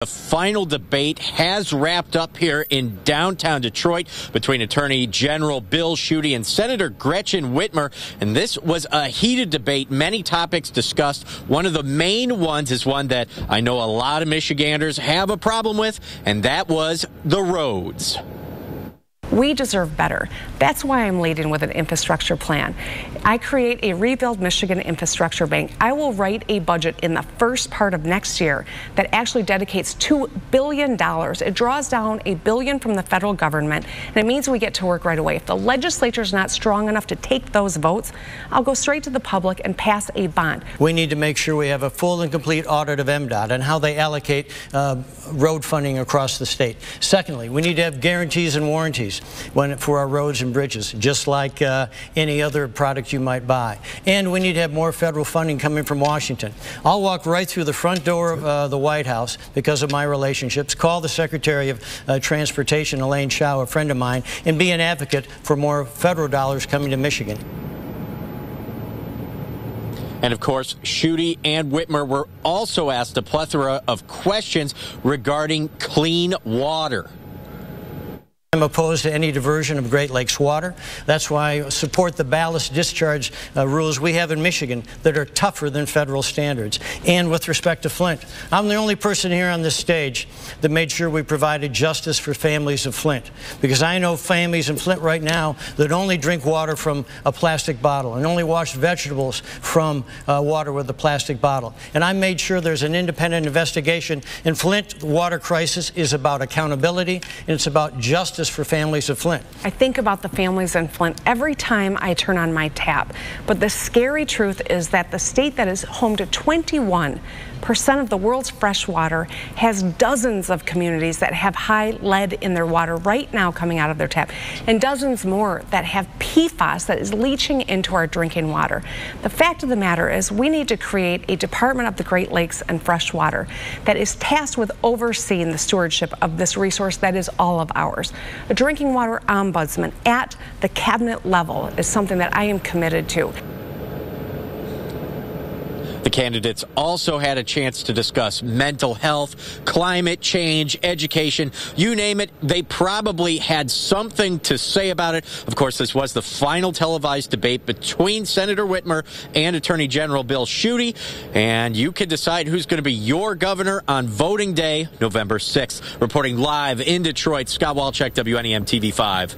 The final debate has wrapped up here in downtown Detroit between Attorney General Bill Schuette and Senator Gretchen Whitmer. And this was a heated debate. Many topics discussed. One of the main ones is one that I know a lot of Michiganders have a problem with, and that was the roads. We deserve better. That's why I'm leading with an infrastructure plan. I create a Rebuild Michigan Infrastructure Bank. I will write a budget in the first part of next year that actually dedicates $2 billion. It draws down $1 billion from the federal government, and it means we get to work right away. If the legislature is not strong enough to take those votes, I'll go straight to the public and pass a bond. We need to make sure we have a full and complete audit of MDOT and how they allocate road funding across the state. Secondly, we need to have guarantees and warranties for our roads and bridges, just like any other product you might buy. And we need to have more federal funding coming from Washington. I'll walk right through the front door of the White House because of my relationships, call the Secretary of Transportation, Elaine Chao, a friend of mine, and be an advocate for more federal dollars coming to Michigan. And of course, Schuette and Whitmer were also asked a plethora of questions regarding clean water. I'm opposed to any diversion of Great Lakes water. That's why I support the ballast discharge rules we have in Michigan that are tougher than federal standards. And with respect to Flint, I'm the only person here on this stage that made sure we provided justice for families of Flint. Because I know families in Flint right now that only drink water from a plastic bottle and only wash vegetables from water with a plastic bottle. And I made sure there's an independent investigation. In Flint, the water crisis is about accountability and it's about justice for families of Flint. I think about the families in Flint every time I turn on my tap. But the scary truth is that the state that is home to 21% of the world's fresh water has dozens of communities that have high lead in their water right now coming out of their tap, and dozens more that have PFAS that is leaching into our drinking water. The fact of the matter is we need to create a Department of the Great Lakes and Fresh Water that is tasked with overseeing the stewardship of this resource that is all of ours. A drinking water ombudsman at the cabinet level is something that I am committed to. The candidates also had a chance to discuss mental health, climate change, education, you name it. They probably had something to say about it. Of course, this was the final televised debate between Senator Whitmer and Attorney General Bill Schuette, and you can decide who's going to be your governor on voting day, November 6th. Reporting live in Detroit, Scott Walczak, WNEM TV 5.